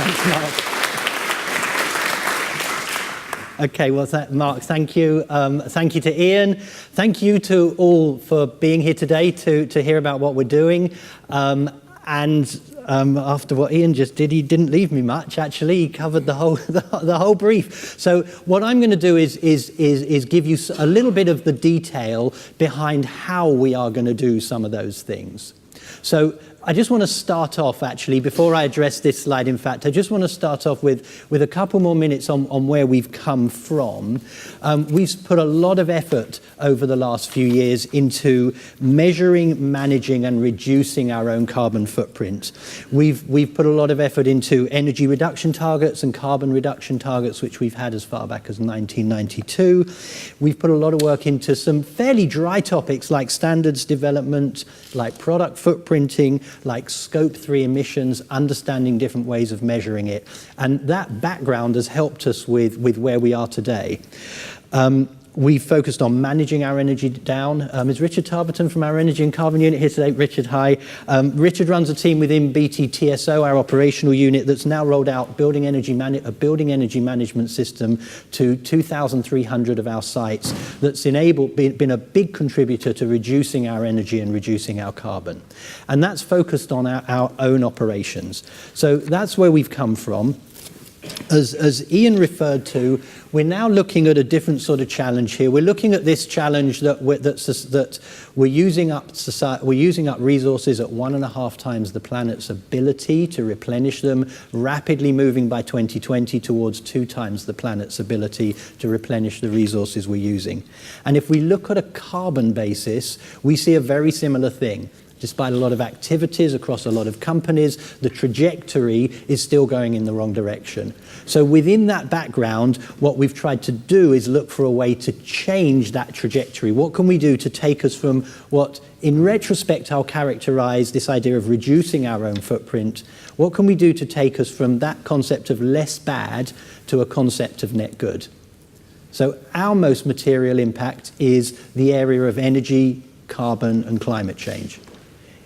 Thanks, Mark. Okay, well, Mark, thank you. Thank you to Ian. Thank you to all for being here today to hear about what we're doing. After what Ian just did, he didn't leave me much. Actually, he covered the whole brief. So what I'm going to do is give you a little bit of the detail behind how we are going to do some of those things. So I just want to start off, actually, before I address this slide, in fact, I just want to start off with a couple more minutes on where we've come from. We've put a lot of effort over the last few years into measuring, managing, and reducing our own carbon footprint. We've put a lot of effort into energy reduction targets and carbon reduction targets, which we've had as far back as 1992. We've put a lot of work into some fairly dry topics like standards development, like product footprinting, like Scope 3 emissions, understanding different ways of measuring it. And that background has helped us with where we are today. We've focused on managing our energy down. Is Richard Tarberton from our Energy and Carbon Unit here today? Richard, hi. Richard runs a team within BT TSO, our operational unit, that's now rolled out a building energy management system to 2,300 of our sites that's been a big contributor to reducing our energy and reducing our carbon. And that's focused on our own operations. So that's where we've come from. As Ian referred to, we're now looking at a different sort of challenge here. We're looking at this challenge that we're using up resources at 1.5 times the planet's ability to replenish them, rapidly moving by 2020 towards 2 times the planet's ability to replenish the resources we're using. And if we look at a carbon basis, we see a very similar thing. Despite a lot of activities across a lot of companies, the trajectory is still going in the wrong direction. So within that background, what we've tried to do is look for a way to change that trajectory. What can we do to take us from what, in retrospect, I'll characterize this idea of reducing our own footprint? What can we do to take us from that concept of less bad to a concept of net good? So our most material impact is the area of energy, carbon, and climate change.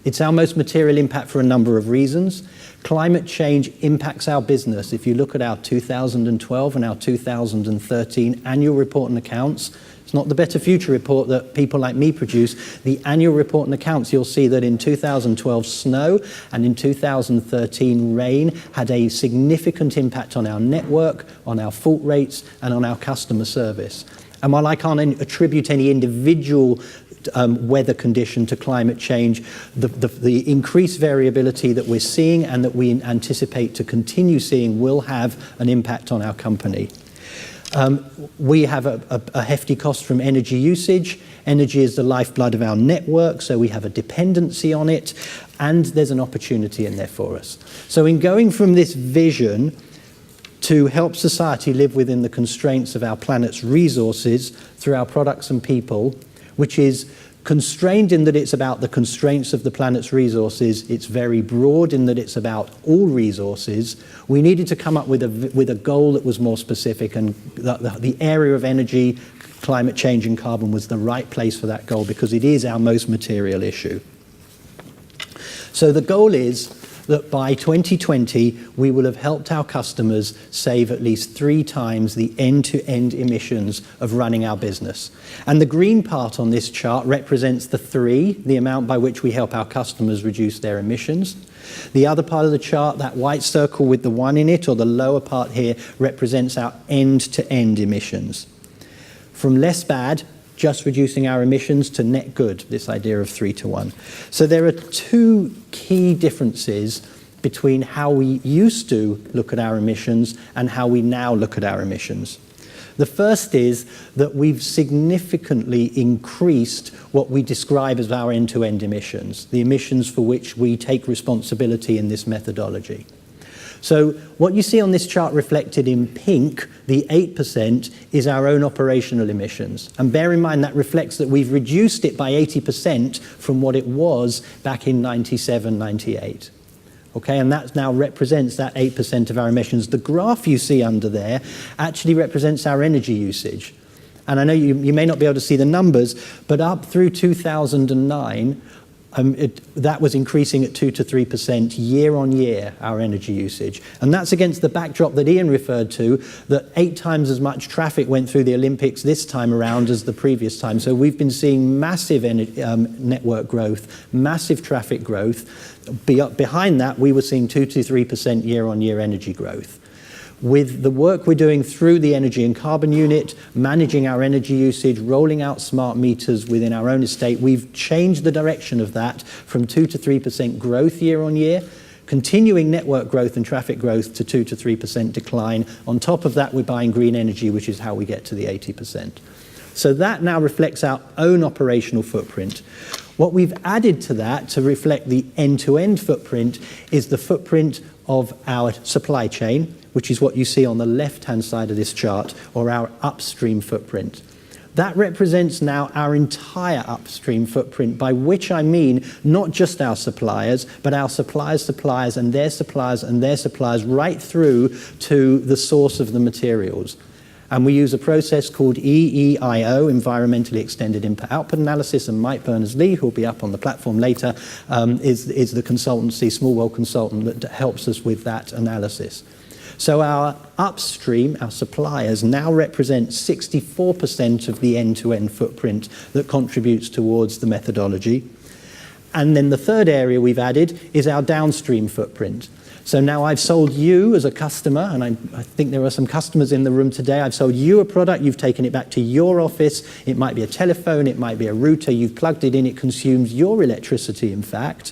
It's our most material impact for a number of reasons. Climate change impacts our business. If you look at our 2012 and our 2013 annual report and accounts, it's not the Better Future report that people like me produce. The annual report and accounts, you'll see that in 2012 snow and in 2013 rain had a significant impact on our network, on our fault rates, and on our customer service. And while I can't attribute any individual weather condition to climate change, the increased variability that we're seeing and that we anticipate to continue seeing will have an impact on our company. We have a hefty cost from energy usage. Energy is the lifeblood of our network, so we have a dependency on it, and there's an opportunity in there for us. So in going from this vision to help society live within the constraints of our planet's resources through our products and people, which is constrained in that it's about the constraints of the planet's resources. It's very broad in that it's about all resources. We needed to come up with a goal that was more specific, and the area of energy, climate change, and carbon was the right place for that goal because it is our most material issue. So the goal is that by 2020, we will have helped our customers save at least 3 times the end-to-end emissions of running our business. And the green part on this chart represents the amount by which we help our customers reduce their emissions. The other part of the chart, that white circle with the 1 in it, or the lower part here, represents our end-to-end emissions. From less bad, just reducing our emissions, to net good, this idea of 3 to 1. So there are 2 key differences between how we used to look at our emissions and how we now look at our emissions. The first is that we've significantly increased what we describe as our end-to-end emissions, the emissions for which we take responsibility in this methodology. So what you see on this chart reflected in pink, the 8%, is our own operational emissions. And bear in mind that reflects that we've reduced it by 80% from what it was back in 97, 98. Okay, and that now represents that 8% of our emissions. The graph you see under there actually represents our energy usage. And I know you may not be able to see the numbers, but up through 2009, that was increasing at 2 to 3% year on year, our energy usage. And that's against the backdrop that Ian referred to, that 8 times as much traffic went through the Olympics this time around as the previous time. So we've been seeing massive network growth, massive traffic growth. Behind that, we were seeing 2 to 3% year on year energy growth. With the work we're doing through the Energy and Carbon Unit, managing our energy usage, rolling out smart meters within our own estate, we've changed the direction of that from 2 to 3% growth year on year, continuing network growth and traffic growth to 2 to 3% decline. On top of that, we're buying green energy, which is how we get to the 80%. So that now reflects our own operational footprint. What we've added to that to reflect the end-to-end footprint is the footprint of our supply chain, which is what you see on the left-hand side of this chart, or our upstream footprint. That represents now our entire upstream footprint, by which I mean not just our suppliers, but our suppliers' suppliers and their suppliers and their suppliers, right through to the source of the materials. And we use a process called EEIO, Environmentally Extended Input Output Analysis, and Mike Berners-Lee, who will be up on the platform later, is the consultancy, Small World consultant, that helps us with that analysis. So our upstream, our suppliers, now represent 64% of the end-to-end footprint that contributes towards the methodology. And then the third area we've added is our downstream footprint. So now I've sold you as a customer, and I think there are some customers in the room today. I've sold you a product, you've taken it back to your office. It might be a telephone, it might be a router, you've plugged it in, it consumes your electricity, in fact.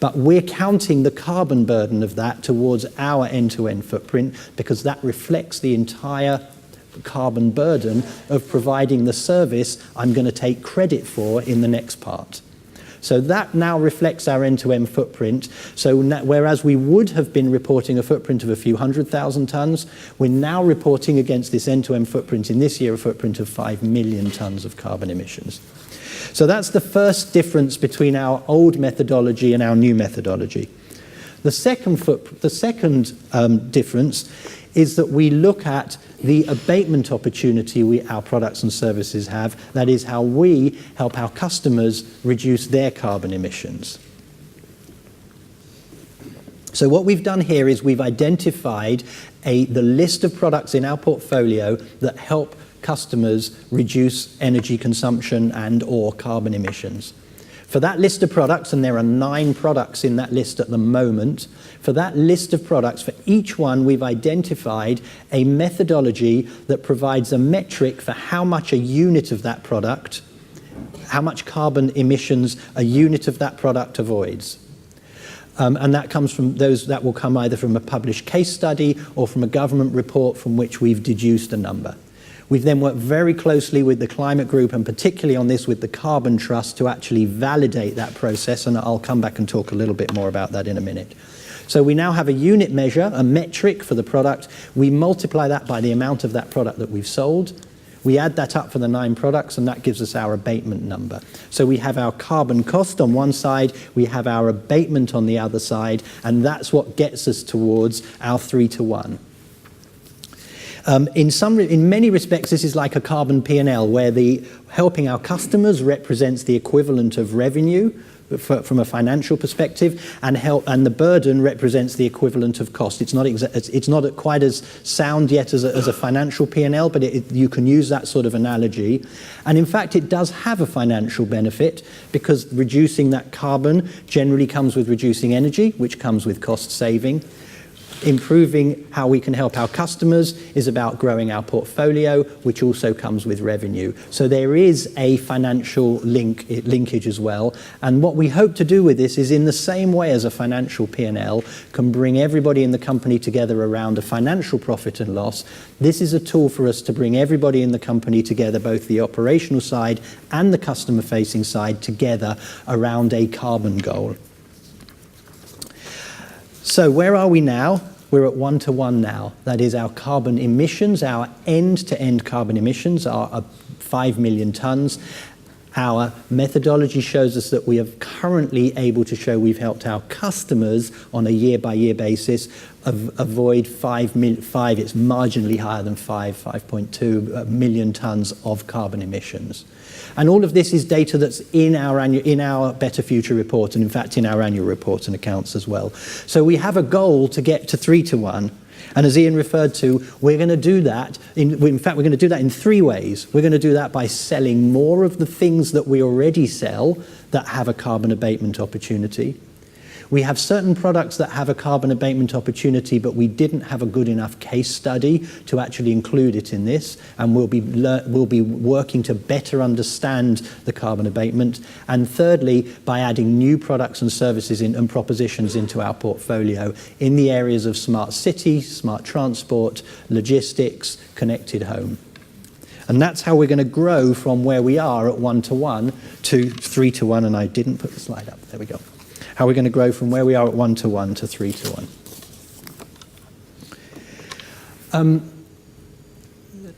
But we're counting the carbon burden of that towards our end-to-end footprint, because that reflects the entire carbon burden of providing the service I'm going to take credit for in the next part. So that now reflects our end-to-end footprint. So whereas we would have been reporting a footprint of a few 100,000 tonnes, we're now reporting against this end-to-end footprint in this year a footprint of 5 million tonnes of carbon emissions. So that's the first difference between our old methodology and our new methodology. The second difference is that we look at the abatement opportunity our products and services have. That is how we help our customers reduce their carbon emissions. So what we've done here is we've identified the list of products in our portfolio that help customers reduce energy consumption and or carbon emissions. For that list of products, and there are 9 products in that list at the moment, for that list of products, for each one we've identified a methodology that provides a metric for how much a unit of that product, how much carbon emissions a unit of that product avoids. And that comes from that will come either from a published case study or from a government report from which we've deduced a number. We've then worked very closely with the climate group, and particularly on this with the Carbon Trust, to actually validate that process, and I'll come back and talk a little bit more about that in a minute. So we now have a unit measure, a metric for the product. We multiply that by the amount of that product that we've sold. We add that up for the 9 products, and that gives us our abatement number. So we have our carbon cost on one side, we have our abatement on the other side, and that's what gets us towards our 3 to 1. In many respects, this is like a carbon P&L, where helping our customers represents the equivalent of revenue from a financial perspective, and the burden represents the equivalent of cost. It's not quite as sound yet as a financial P&L, but you can use that sort of analogy. And in fact, it does have a financial benefit, because reducing that carbon generally comes with reducing energy, which comes with cost saving. Improving how we can help our customers is about growing our portfolio, which also comes with revenue. So there is a financial linkage as well. And what we hope to do with this is, in the same way as a financial P&L can bring everybody in the company together around a financial profit and loss, this is a tool for us to bring everybody in the company together, both the operational side and the customer-facing side, together around a carbon goal. So where are we now? We're at 1 to 1 now. That is, our carbon emissions, our end-to-end carbon emissions are 5 million tonnes. Our methodology shows us that we are currently able to show we've helped our customers on a year-by-year basis avoid it's marginally higher than 5.2 million tons of carbon emissions. And all of this is data that's in our Better Future report, and in fact in our annual report and accounts as well. So we have a goal to get to 3 to 1. And as Ian referred to, we're going to do that. In fact, we're going to do that in 3 ways. We're going to do that by selling more of the things that we already sell that have a carbon abatement opportunity. We have certain products that have a carbon abatement opportunity, but we didn't have a good enough case study to actually include it in this, and we'll be working to better understand the carbon abatement. And thirdly, by adding new products and services and propositions into our portfolio in the areas of smart city, smart transport, logistics, connected home. And that's how we're going to grow from where we are at 1 to 1 to 3 to 1, and I didn't put the slide up. There we go. How we're going to grow from where we are at 1 to 1 to 3 to 1.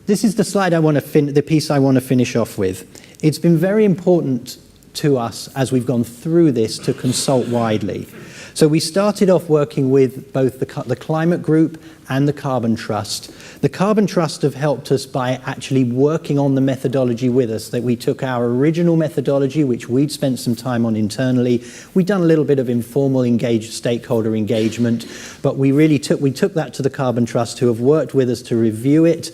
This is the slide the piece I want to finish off with. It's been very important to us as we've gone through this to consult widely. So we started off working with both the Climate Group and the Carbon Trust. The Carbon Trust have helped us by actually working on the methodology with us, that we took our original methodology, which we'd spent some time on internally. We'd done a little bit of informal stakeholder engagement, but we took that to the Carbon Trust, who have worked with us to review it,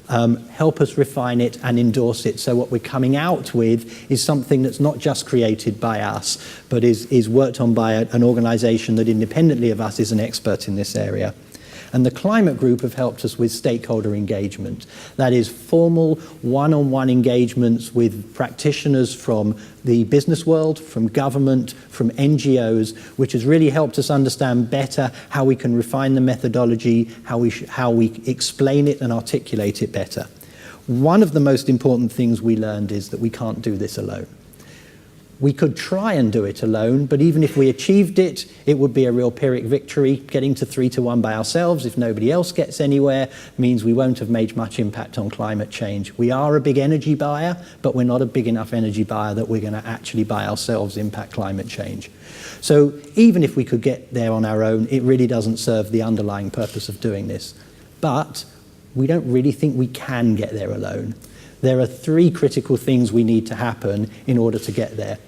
help us refine it and endorse it. So what we're coming out with is something that's not just created by us, but is worked on by an organisation that independently of us is an expert in this area. And the Climate Group have helped us with stakeholder engagement. That is formal one-on-one engagements with practitioners from the business world, from government, from NGOs, which has really helped us understand better how we can refine the methodology, how we explain it and articulate it better. One of the most important things we learned is that we can't do this alone. We could try and do it alone, but even if we achieved it, it would be a real Pyrrhic victory. Getting to 3 to 1 by ourselves, if nobody else gets anywhere, means we won't have made much impact on climate change. We are a big energy buyer, but we're not a big enough energy buyer that we're going to actually by ourselves impact climate change. So even if we could get there on our own, it really doesn't serve the underlying purpose of doing this. But we don't really think we can get there alone. There are 3 critical things we need to happen in order to get there.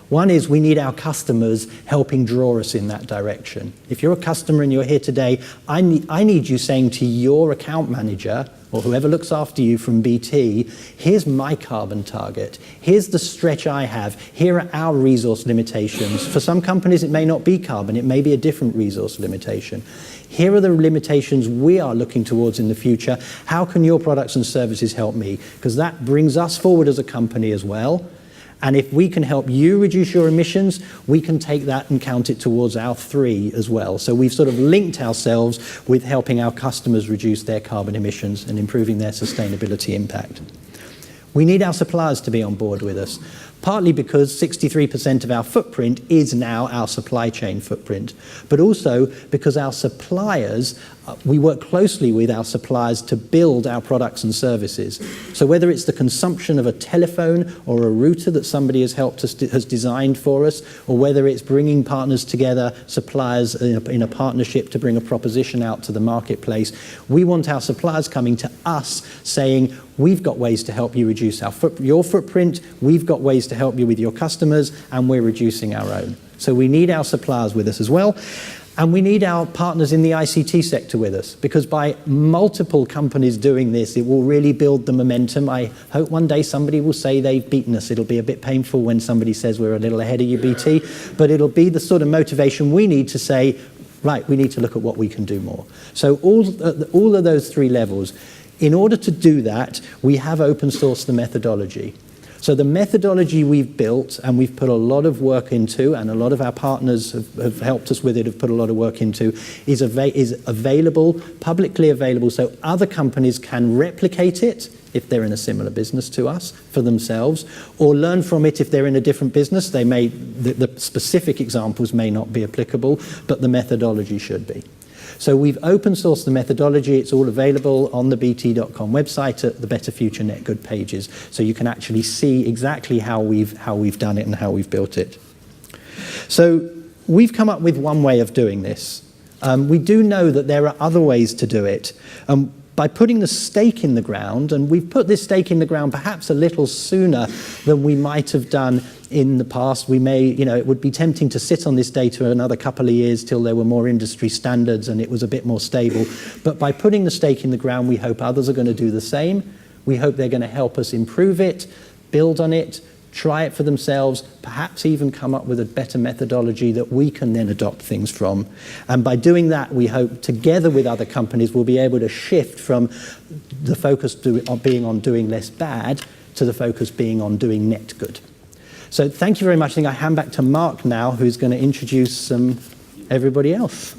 One is we need our customers helping draw us in that direction. If you're a customer and you're here today, I need you saying to your account manager or whoever looks after you from BT, here's my carbon target. Here's the stretch I have. Here are our resource limitations. For some companies, it may not be carbon. It may be a different resource limitation. Here are the limitations we are looking towards in the future. How can your products and services help me? Because that brings us forward as a company as well. And if we can help you reduce your emissions, we can take that and count it towards our 3 as well. So we've sort of linked ourselves with helping our customers reduce their carbon emissions and improving their sustainability impact. We need our suppliers to be on board with us, partly because 63% of our footprint is now our supply chain footprint, but also because our suppliers, we work closely with our suppliers to build our products and services. So whether it's the consumption of a telephone or a router that somebody has helped us, has designed for us, or whether it's bringing partners together, suppliers in a partnership to bring a proposition out to the marketplace, we want our suppliers coming to us saying, we've got ways to help you reduce your footprint, we've got ways to help you with your customers, and we're reducing our own. So we need our suppliers with us as well. And we need our partners in the ICT sector with us, because by multiple companies doing this, it will really build the momentum. I hope one day somebody will say they've beaten us. It'll be a bit painful when somebody says we're a little ahead of you, BT, but it'll be the sort of motivation we need to say, right, we need to look at what we can do more. So all of those 3 levels. In order to do that, we have open sourced the methodology. So the methodology we've built and we've put a lot of work into, and a lot of our partners have helped us with it, have put a lot of work into, is available, publicly available, so other companies can replicate it if they're in a similar business to us for themselves, or learn from it if they're in a different business. The specific examples may not be applicable, but the methodology should be. So we've open sourced the methodology. It's all available on the bt.com website at the Better Future Net Good pages. So you can actually see exactly how we've done it and how we've built it. So we've come up with one way of doing this. We do know that there are other ways to do it. By putting the stake in the ground, and we've put this stake in the ground perhaps a little sooner than we might have done in the past. We may, it would be tempting to sit on this data another couple of years till there were more industry standards and it was a bit more stable. But by putting the stake in the ground, we hope others are going to do the same. We hope they're going to help us improve it, build on it, try it for themselves, perhaps even come up with a better methodology that we can then adopt things from. And by doing that, we hope together with other companies, we'll be able to shift from the focus being on doing less bad to the focus being on doing net good. So thank you very much. I think I hand back to Mark now, who's going to introduce everybody else.